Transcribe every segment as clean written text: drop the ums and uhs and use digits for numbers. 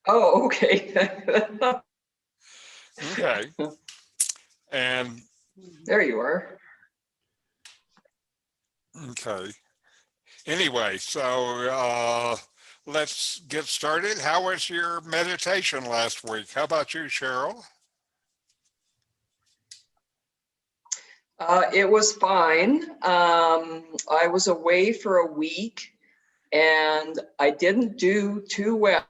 Oh, okay. Okay. And There you are. okay. Anyway, so let's get started. How was your meditation last week? How about you, Cheryl? It was fine. I was away for a week and I didn't do too well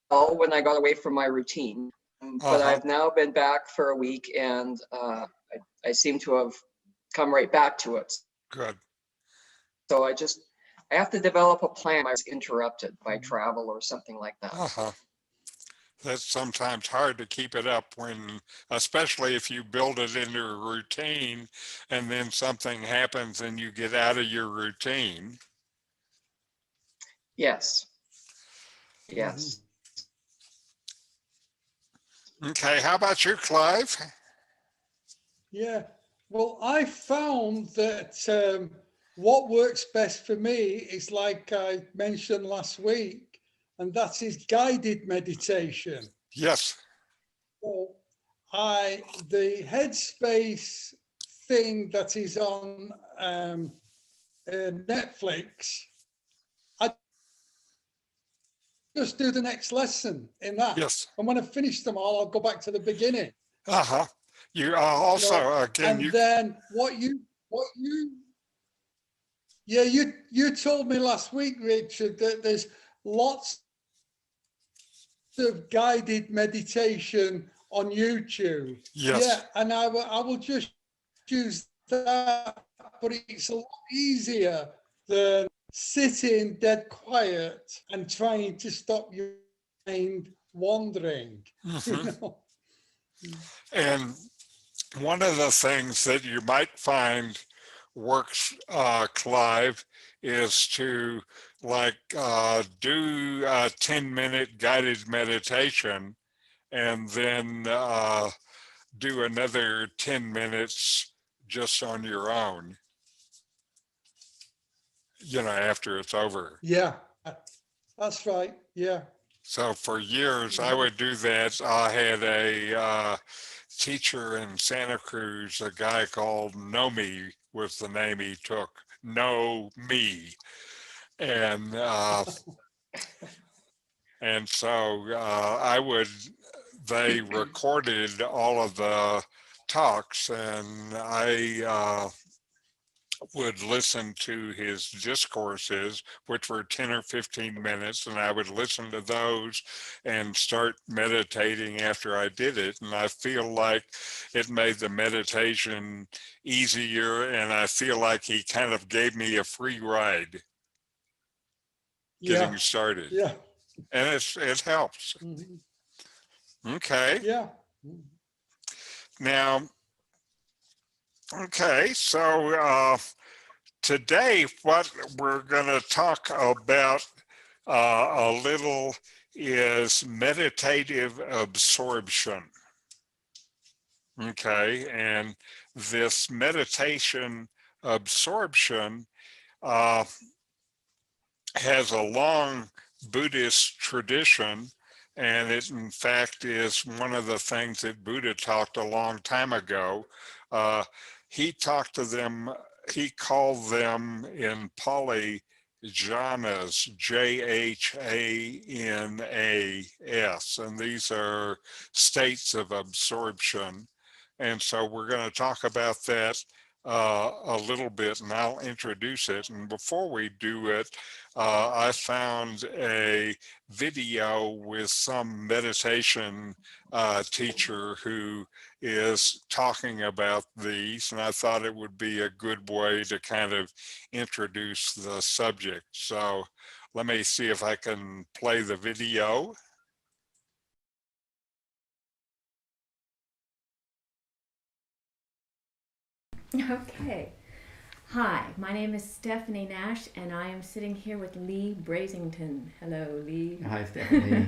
when I got away from my routine. But Uh-huh. I've now been back for a week and I seem to have come right back to it. Good. So I have to develop a plan. I was interrupted by travel or something like that. Uh-huh. That's sometimes hard to keep it up when, especially if you build it into a routine and then something happens and you get out of your routine. Yes. Yes. Okay, how about you, Clive? Yeah, well, I found that what works best for me is like I mentioned last week, and that is guided meditation. Yes. So the Headspace thing that is on Netflix, I just do the next lesson in that. Yes. And when I finish them all, I'll go back to the beginning. Uh-huh. You You know, also, again, and then yeah, you told me last week, Richard, that there's lots of guided meditation on YouTube. yes. Yeah, and I will just use that, but it's a lot easier than sitting dead quiet and trying to stop your mind wandering. You Hmm. know. And one of the things that you might find works, Clive, is to do a 10-minute guided meditation and then do another 10 minutes just on your own, after it's over. Yeah, that's right. Yeah. So for years, I would do that. I had a teacher in Santa Cruz, a guy called Nomi was the name he took. Know Me. And so they recorded all of the talks, and I would listen to his discourses, which were 10 or 15 minutes, and I would listen to those and start meditating after I did it. And I feel like it made the meditation easier, and I feel like he kind of gave me a free ride Yeah. getting started. Yeah. And it helps. Mhm. Okay. Yeah. Now, okay, so today what we're going to talk about a little is meditative absorption. Okay, and this meditation absorption uh, has a long Buddhist tradition, and it in fact is one of the things that Buddha talked a long time ago. Uh, he talked to them, he called them in Pali jhanas, Jhanas, and these are states of absorption. And so we're going to talk about that a little bit, and I'll introduce it. And before we do it, I found a video with some meditation teacher who is talking about these, and I thought it would be a good way to kind of introduce the subject. So let me see if I can play the video. Okay. Hi, my name is Stephanie Nash, and I am sitting here with Leigh Brasington. Hello, Leigh. Hi, Stephanie.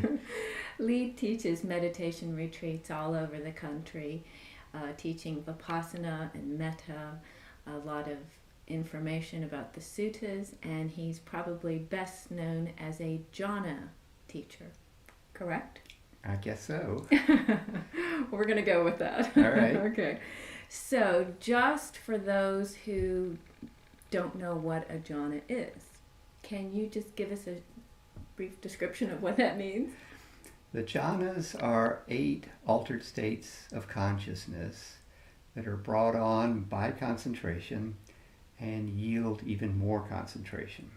Leigh teaches meditation retreats all over the country, teaching Vipassana and Metta, a lot of information about the suttas, and he's probably best known as a jhana teacher. correct? I guess so. We're going to go with that. All right. Okay. So, just for those who don't know what a jhana is, can you just give us a brief description of what that means? The jhanas are 8 altered states of consciousness that are brought on by concentration and yield even more concentration.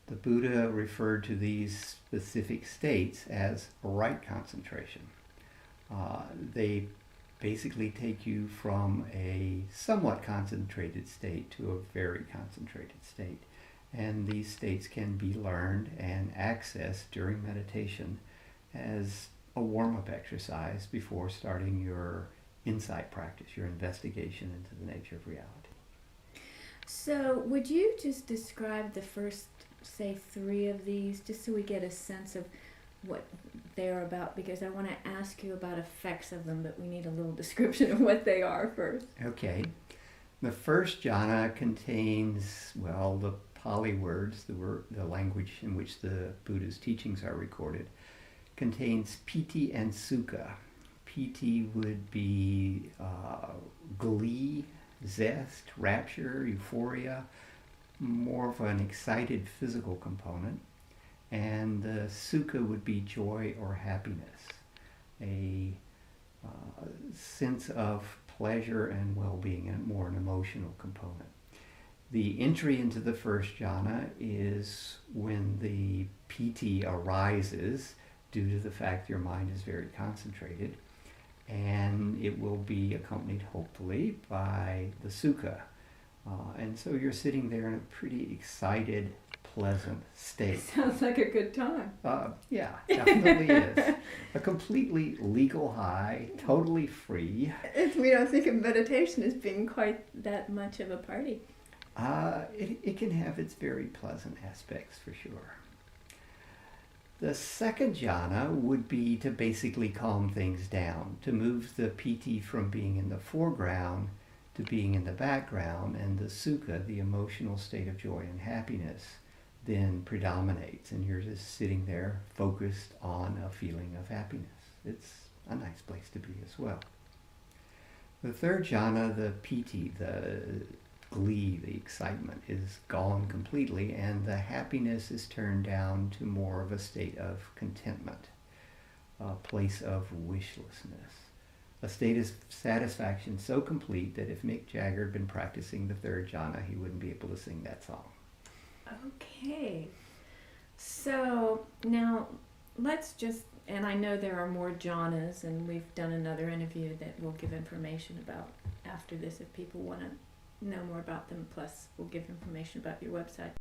The Buddha referred to these specific states as right concentration. They basically take you from a somewhat concentrated state to a very concentrated state. And these states can be learned and accessed during meditation as a warm-up exercise before starting your insight practice, your investigation into the nature of reality. So, would you just describe the first, say, 3 of these, just so we get a sense of what they're about? Because I want to ask you about effects of them, but we need a little description of what they are first. Okay. The first jhana contains, well, the Pali words, the language in which the Buddha's teachings are recorded, contains piti and sukha. Piti would be glee, zest, rapture, euphoria, more of an excited physical component. And the sukha would be joy or happiness, a sense of pleasure and well-being, and more an emotional component. The entry into the first jhana is when the piti arises due to the fact your mind is very concentrated, and it will be accompanied hopefully by the sukha. And so you're sitting there in a pretty excited, pleasant state. Sounds like a good time. Yeah, definitely is. A completely legal high, totally free. We don't think of meditation as being quite that much of a party. It can have its very pleasant aspects for sure. The second jhana would be to basically calm things down, to move the piti from being in the foreground to being in the background, and the sukha, the emotional state of joy and happiness, then predominates, and you're just sitting there focused on a feeling of happiness. It's a nice place to be as well. The third jhana, the piti, the glee, the excitement, is gone completely, and the happiness is turned down to more of a state of contentment, a place of wishlessness, a state of satisfaction so complete that if Mick Jagger had been practicing the third jhana, he wouldn't be able to sing that song. Okay. So now let's just, and I know there are more jhanas, and we've done another interview that we'll give information about after this if people want to know more about them. Plus, we'll give information about your website.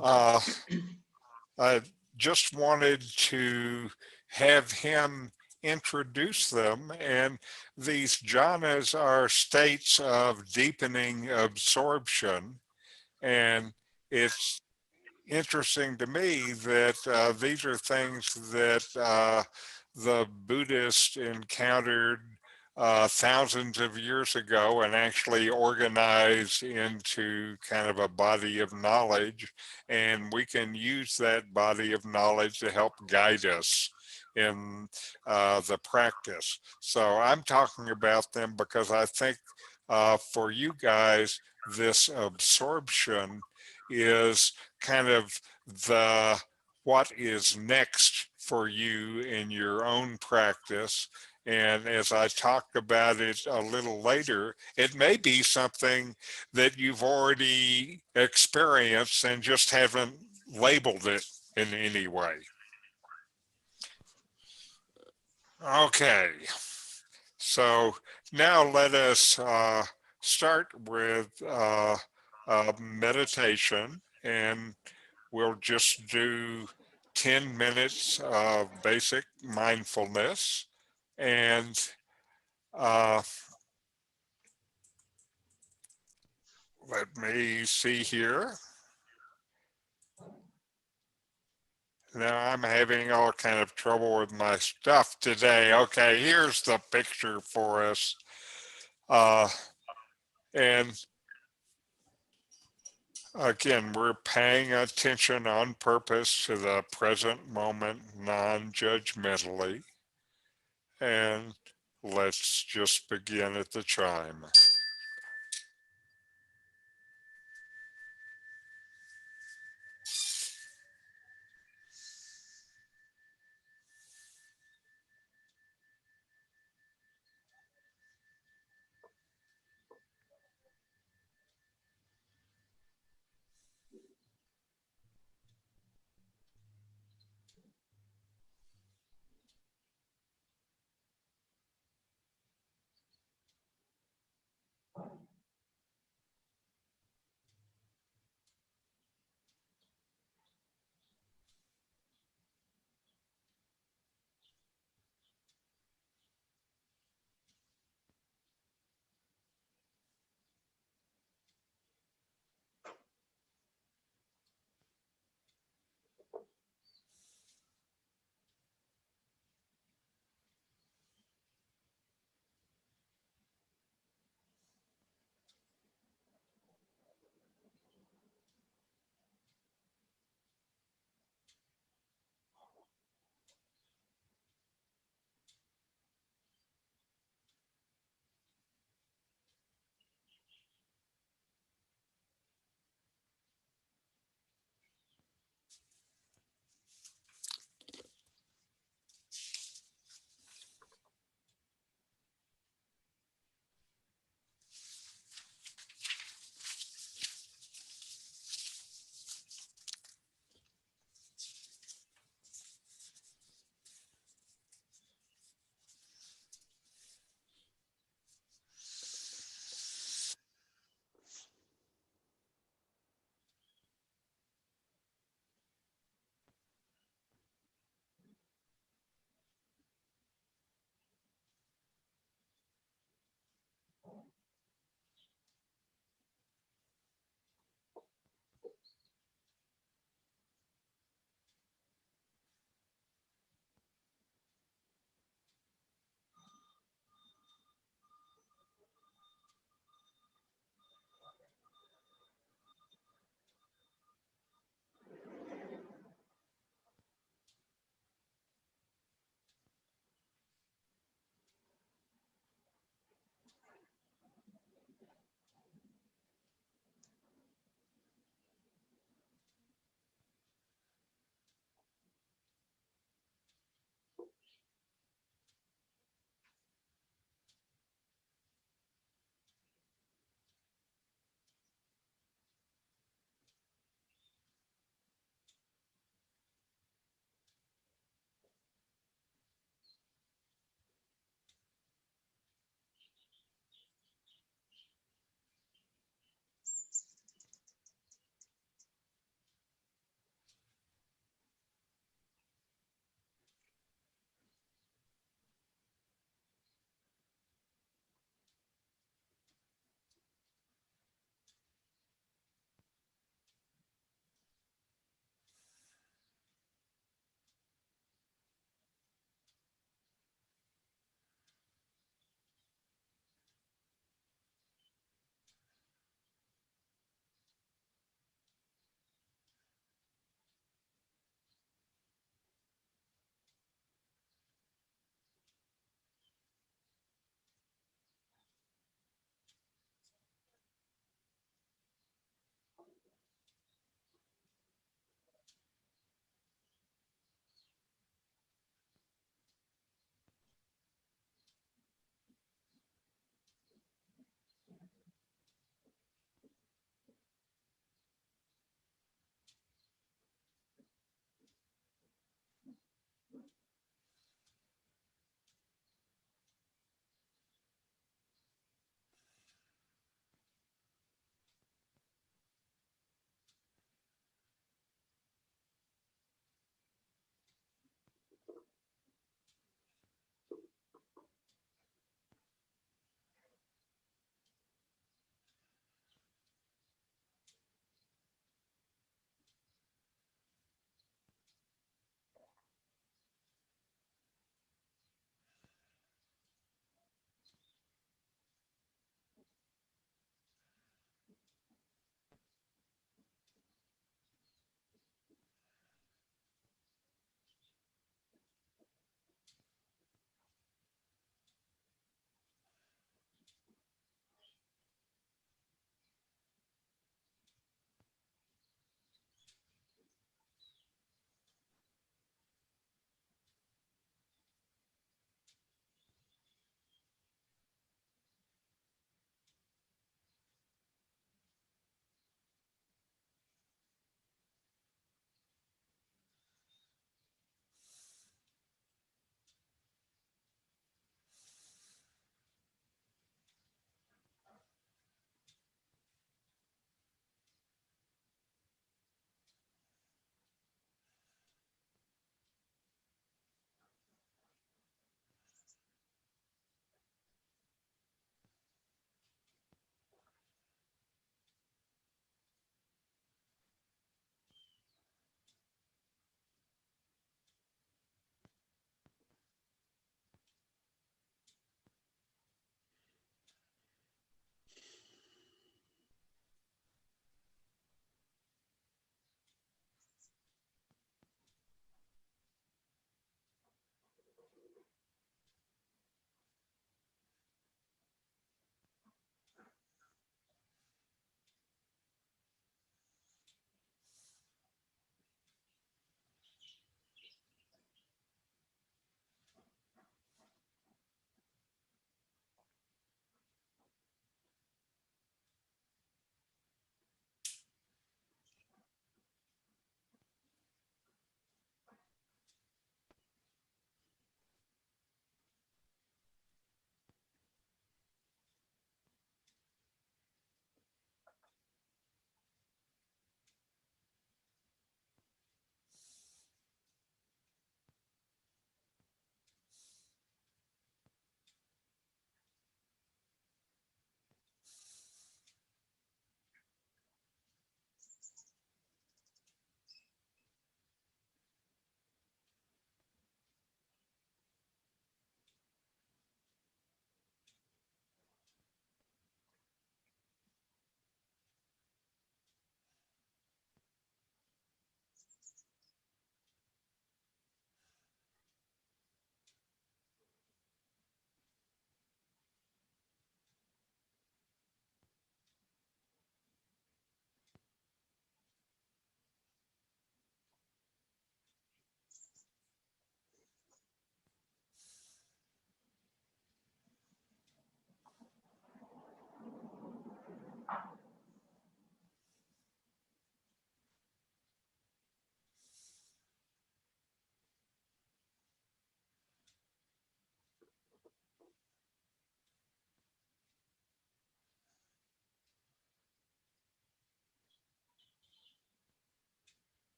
I just wanted to have him introduce them, and these jhanas are states of deepening absorption, and it's interesting to me that these are things that the Buddhists encountered thousands of years ago and actually organized into kind of a body of knowledge, and we can use that body of knowledge to help guide us in the practice. So I'm talking about them because I think for you guys, this absorption is kind of the what is next for you in your own practice. And as I talked about it a little later, it may be something that you've already experienced and just haven't labeled it in any way. Okay, so now let us start with meditation, and we'll just do 10 minutes of basic mindfulness. And let me see here. Now I'm having all kind of trouble with my stuff today. Okay, here's the picture for us. Uh, and again, we're paying attention on purpose to the present moment non-judgmentally. And let's just begin at the chime.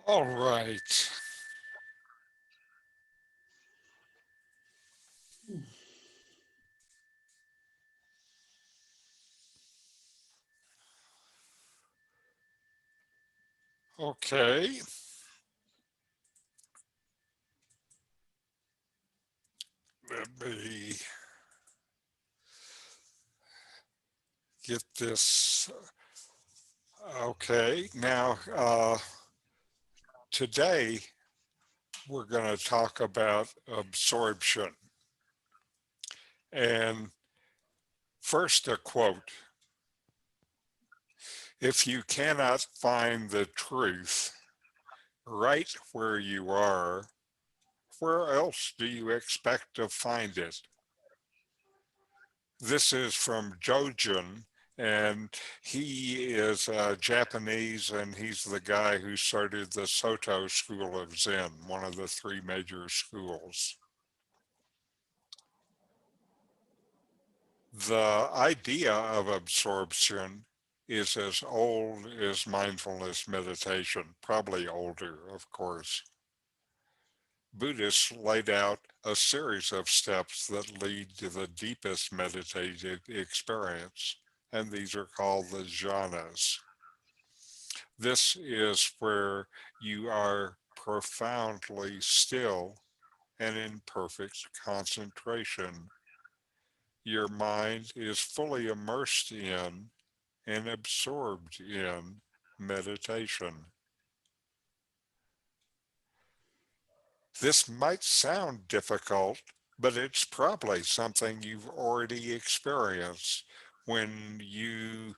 All right. Okay. Let me get this. Okay. Now, today we're going to talk about absorption. And first, a quote: "If you cannot find the truth right where you are, where else do you expect to find it?" This is from Jojin, and he is Japanese, and he's the guy who started the Soto School of Zen, one of the three major schools. The idea of absorption is as old as mindfulness meditation, probably older, of course. Buddhists laid out a series of steps that lead to the deepest meditative experience, and these are called the jhanas. This is where you are profoundly still and in perfect concentration. Your mind is fully immersed in and absorbed in meditation. This might sound difficult, but it's probably something you've already experienced when you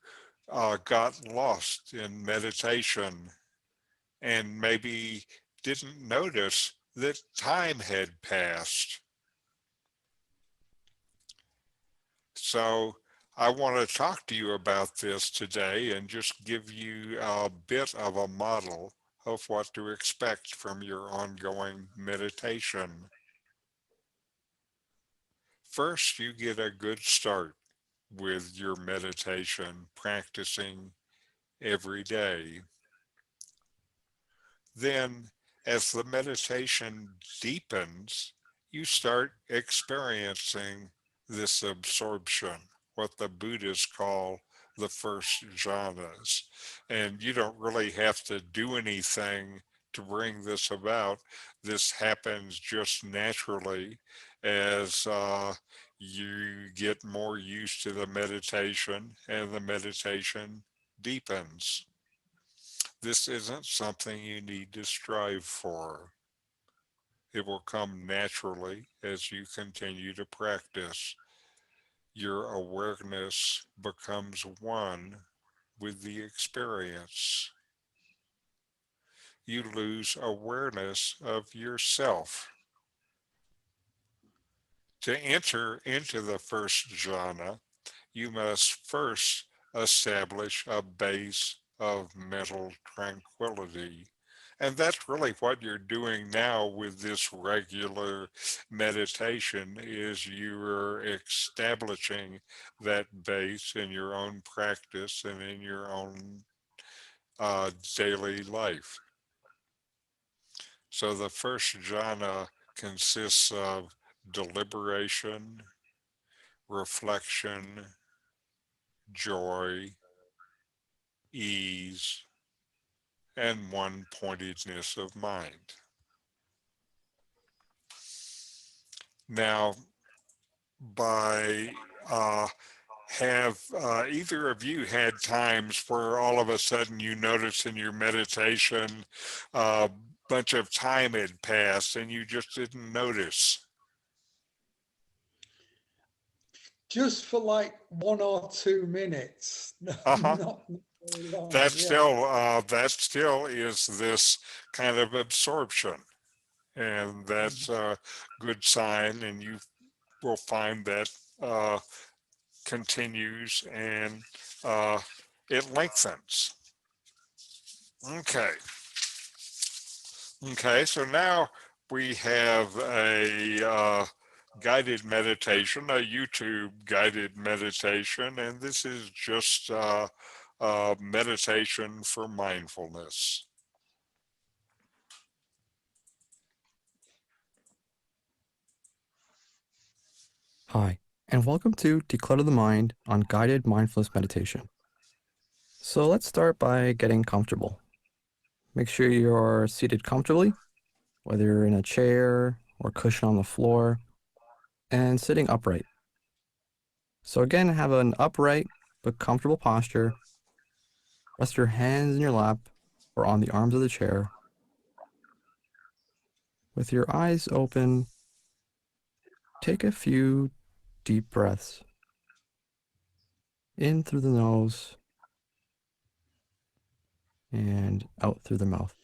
got lost in meditation and maybe didn't notice that time had passed. So I want to talk to you about this today and just give you a bit of a model of what to expect from your ongoing meditation. First, you get a good start with your meditation, practicing every day. Then, as the meditation deepens, you start experiencing this absorption, what the Buddhists call the first jhanas. And you don't really have to do anything to bring this about. This happens just naturally as you get more used to the meditation and the meditation deepens. This isn't something you need to strive for. It will come naturally as you continue to practice. Your awareness becomes one with the experience. You lose awareness of yourself. To enter into the first jhana, you must first establish a base of mental tranquility. And that's really what you're doing now with this regular meditation is you're establishing that base in your own practice and in your own daily life. So the first jhana consists of deliberation, reflection, joy, ease, and one-pointedness of mind. Now, by have either of you had times where all of a sudden you notice in your meditation a bunch of time had passed and you just didn't notice? Just for like 1 or 2 minutes. Uh-huh. Not very long. That Yeah. still is this kind of absorption, and that's a good sign, and you will find that continues and uh, it lengthens. Okay. Okay, so now we have a guided meditation, a YouTube guided meditation, and this is just meditation for mindfulness. Hi, and welcome to Declutter the Mind on guided mindfulness meditation. So let's start by getting comfortable. Make sure you're seated comfortably, whether you're in a chair or cushion on the floor, and sitting upright. So again, have an upright but comfortable posture. Rest your hands in your lap or on the arms of the chair. With your eyes open, take a few deep breaths. In through the nose and out through the mouth.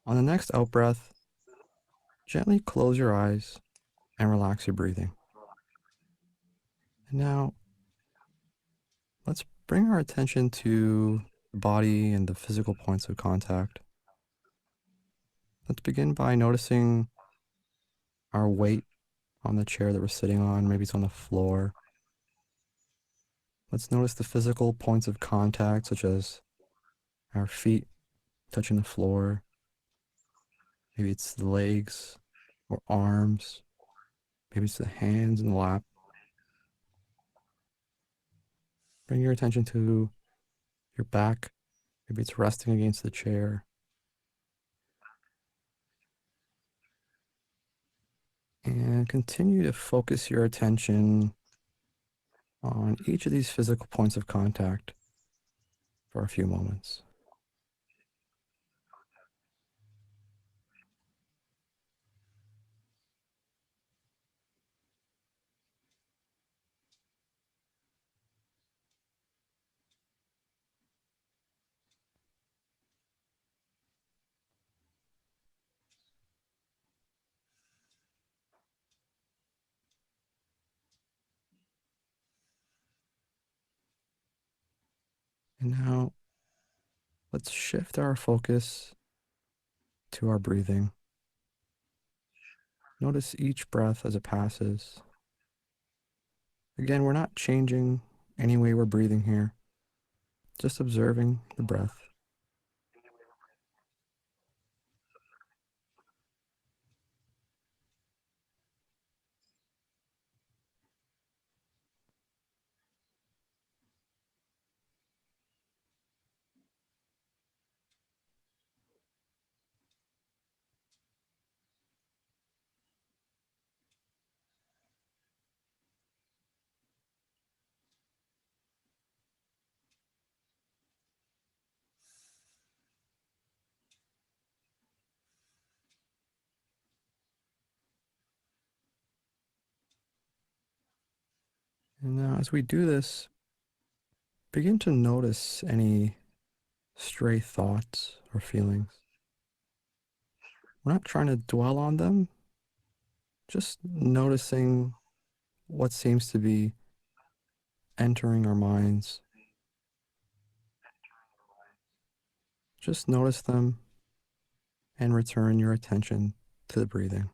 On the next out breath, gently close your eyes and relax your breathing. And now, let's bring our attention to the body and the physical points of contact. Let's begin by noticing our weight on the chair that we're sitting on. Maybe it's on the floor. Let's notice the physical points of contact, such as our feet touching the floor. Maybe it's the legs or arms. Maybe it's the hands in the lap. Bring your attention to your back. Maybe it's resting against the chair. And continue to focus your attention on each of these physical points of contact for a few moments. And now let's shift our focus to our breathing. Notice each breath as it passes. Again, we're not changing any way we're breathing here, just observing the breath. And now as we do this, begin to notice any stray thoughts or feelings. We're not trying to dwell on them, just noticing what seems to be entering our minds. Just notice them and return your attention to the breathing.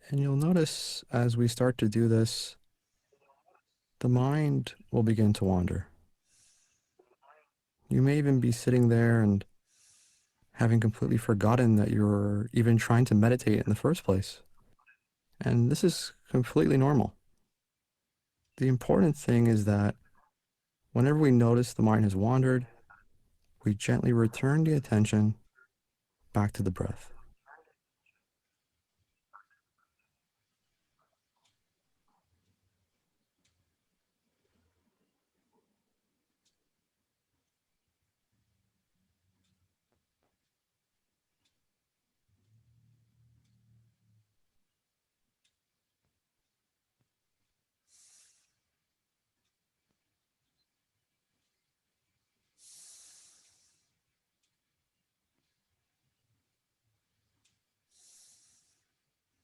And you'll notice as we start to do this, the mind will begin to wander. You may even be sitting there and having completely forgotten that you're even trying to meditate in the first place. And this is completely normal. The important thing is that whenever we notice the mind has wandered, we gently return the attention back to the breath.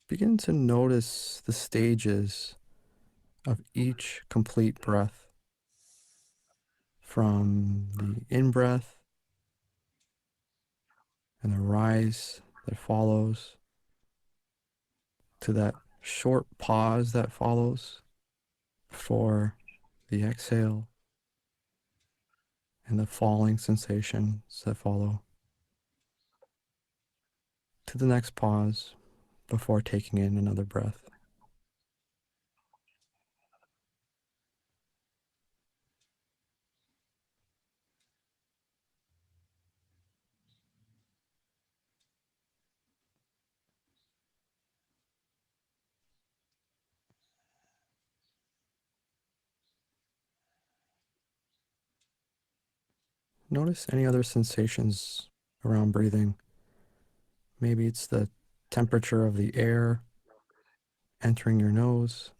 Begin to notice the stages of each complete breath, from the in-breath and the rise that follows, to that short pause that follows before the exhale and the falling sensations that follow, to the next pause before taking in another breath. Notice any other sensations around breathing. Maybe it's the temperature of the air entering your nose.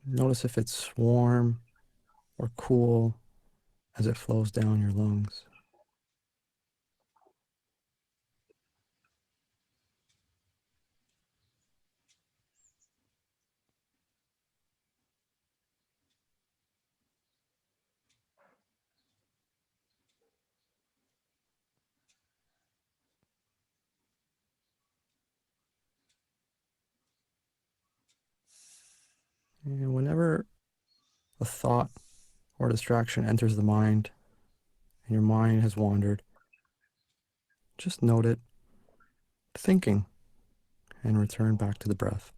Notice if it's warm or cool as it flows down your lungs. And whenever a thought or distraction enters the mind and your mind has wandered, just note it, thinking, and return back to the breath.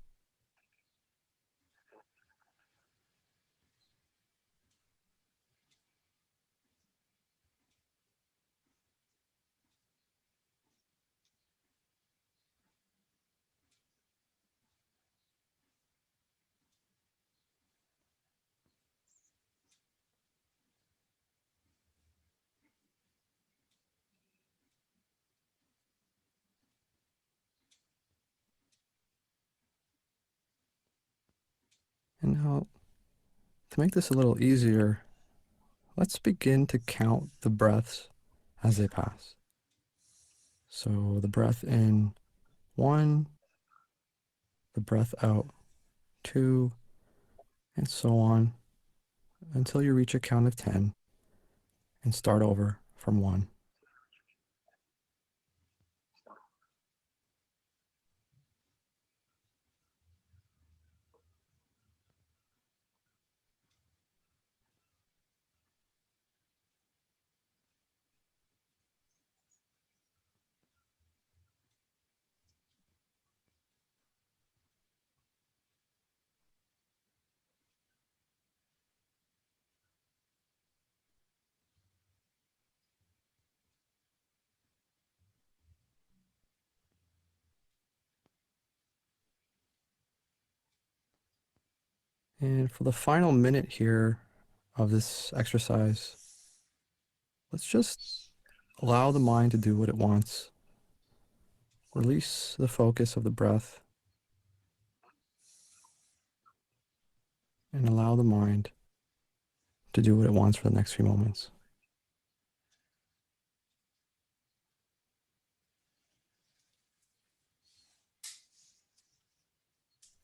And now, to make this a little easier, let's begin to count the breaths as they pass. So the breath in, 1, the breath out, 2, and so on until you reach a count of 10 and start over from 1. And for the final minute here of this exercise, let's just allow the mind to do what it wants. Release the focus of the breath and allow the mind to do what it wants for the next few moments.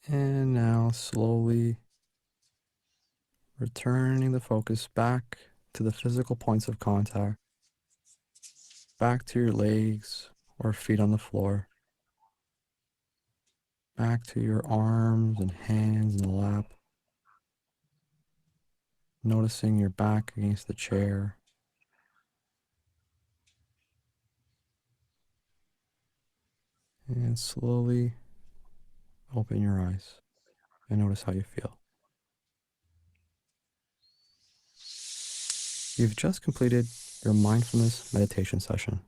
And now slowly returning the focus back to the physical points of contact, back to your legs or feet on the floor, back to your arms and hands in the lap, noticing your back against the chair, And slowly open your eyes and notice how you feel. You've just completed your mindfulness meditation session.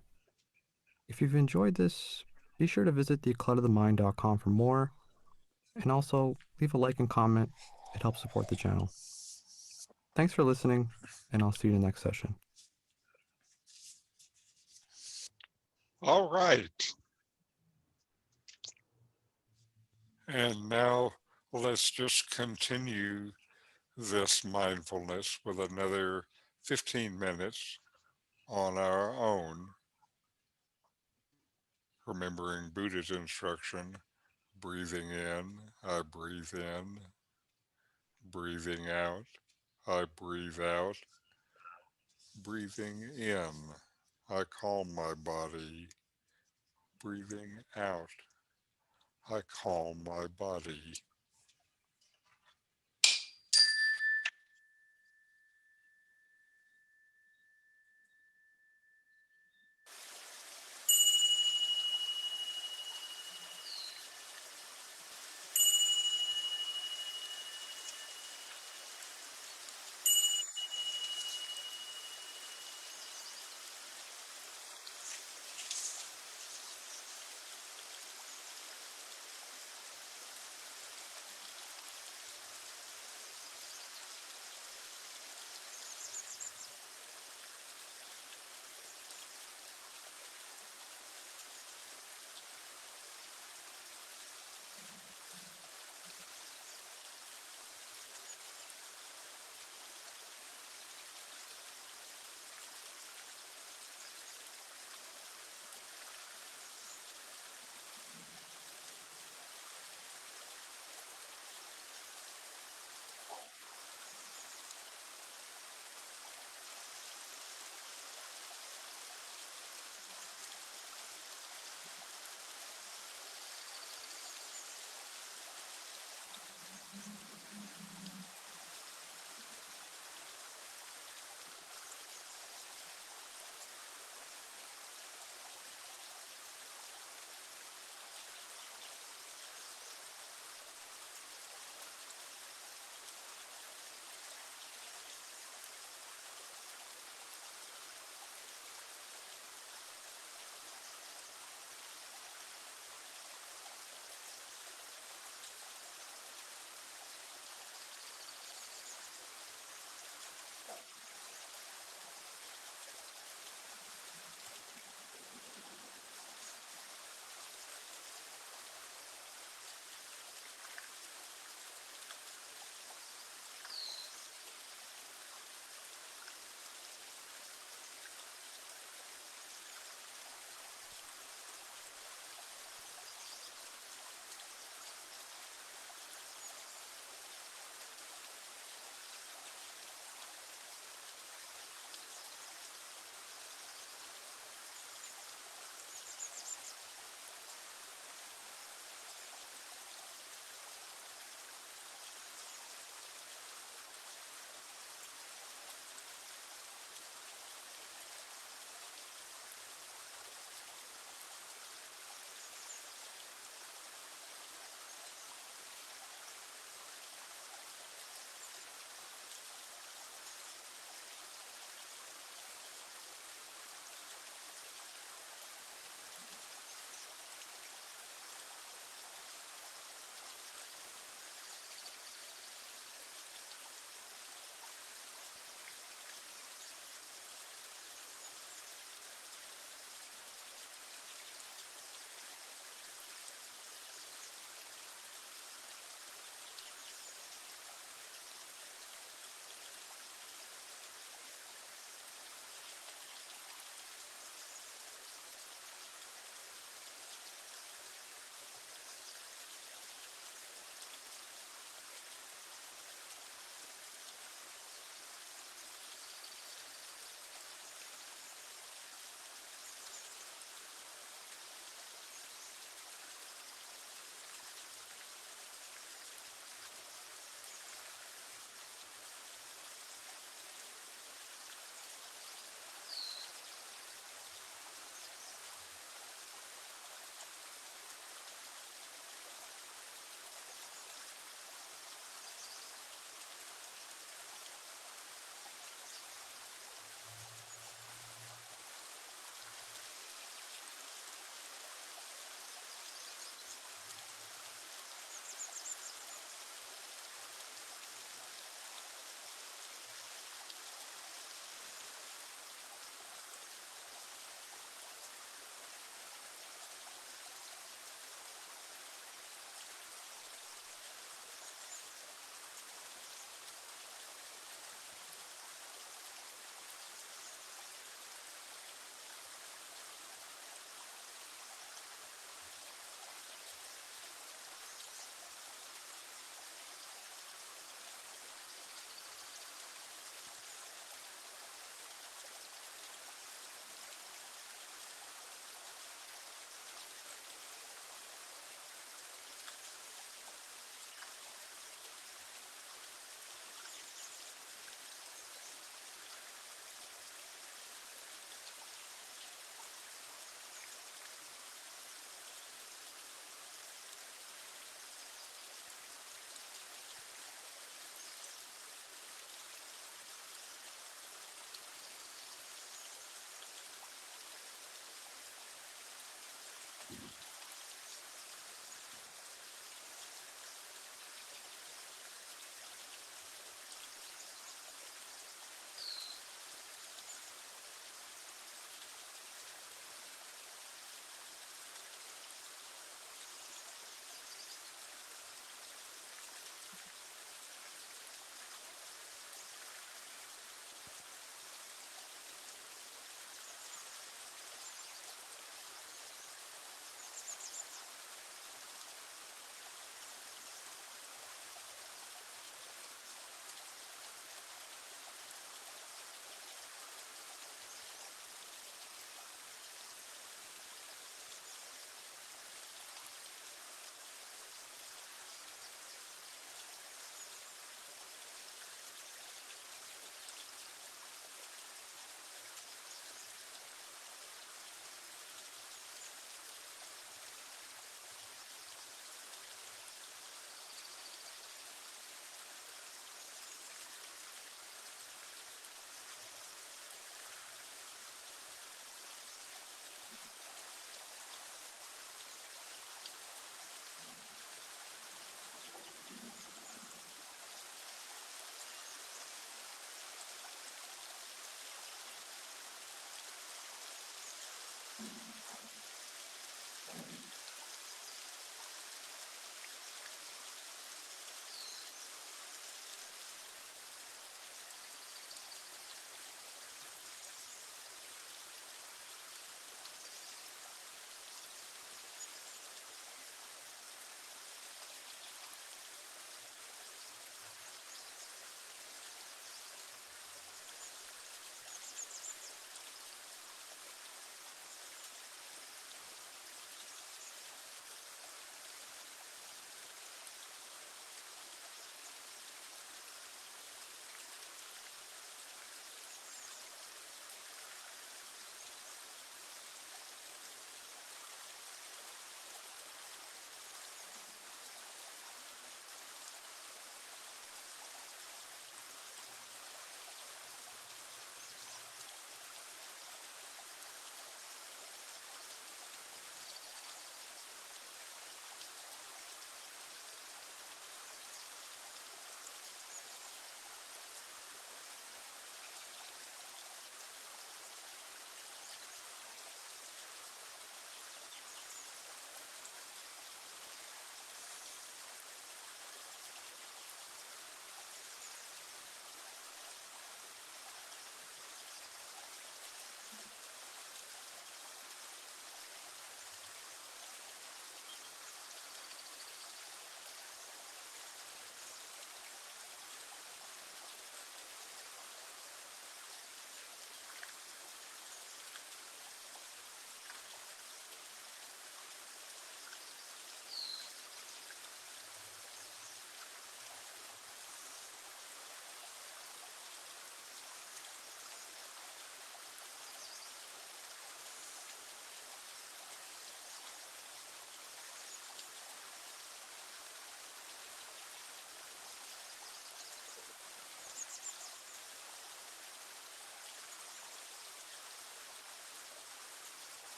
If you've enjoyed this, be sure to visit declutterthemind.com for more, and also leave a like and comment. It helps support the channel. Thanks for listening, and I'll see you in the next session. All right. And now let's just continue this mindfulness with another 15 minutes on our own, remembering Buddha's instruction, breathing in, I breathe in, breathing out, I breathe out, breathing in, I calm my body, breathing out, I calm my body.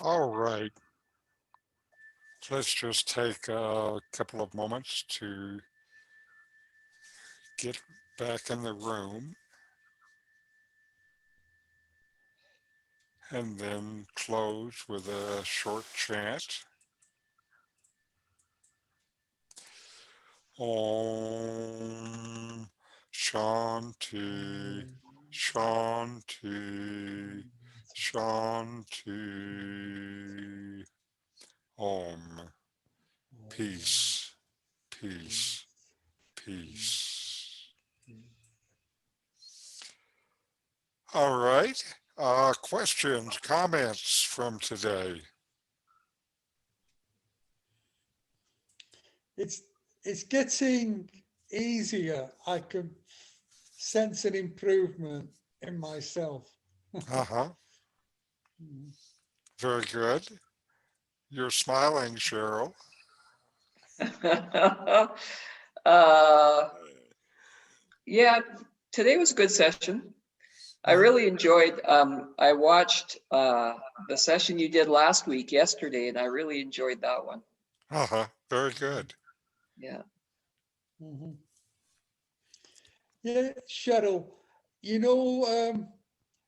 All right. Let's just take a couple of moments to get back in the room and then close with a short chant. Om Shanti, Shanti, Shanti. Om. Peace, peace, peace. All right. Questions, comments from today? It's getting easier. I can sense an improvement in myself. Uh-huh. Very good. You're smiling, Cheryl. Yeah, today was a good session. I really enjoyed, I watched the session you did last week, yesterday, and I really enjoyed that one. Uh-huh. Very good. Yeah. Mhm. Yeah, Cheryl,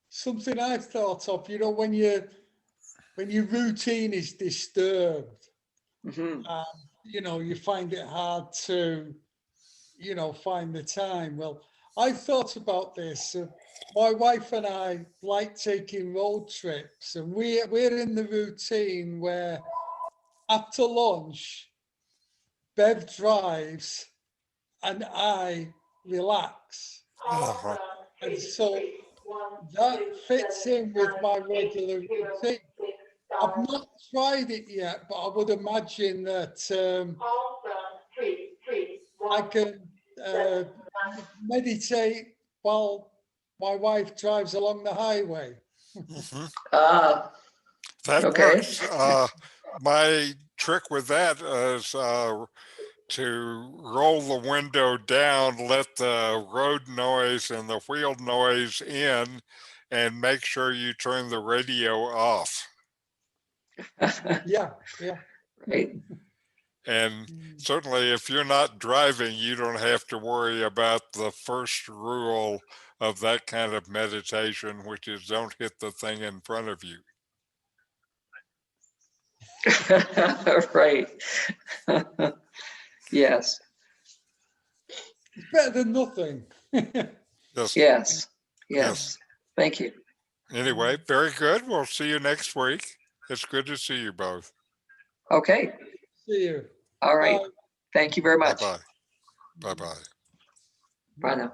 something I've thought of, when your routine is disturbed, Mhm. you find it hard to, find the time. Well, I thought about this. My wife and I like taking road trips, and we're in the routine where after lunch, Bev drives and I relax. Uh-huh. And so that fits in with my regular routine. I've not tried it yet, but I would imagine that I can meditate while my wife drives along the highway. Mm-hmm. Ah, That okay. works. My trick with that is to roll the window down, let the road noise and the wheel noise in, and make sure you turn the radio off. Yeah, yeah. Right. And certainly, if you're not driving, you don't have to worry about the first rule of that kind of meditation, which is don't hit the thing in front of you. Right. Yes. It's better than nothing. Yes, Yes. yes. Yes. Thank you. Anyway, very good. We'll see you next week. It's good to see you both. Okay. See you. All right. Bye. Thank you very much. Bye-bye. Bye-bye. Bye now.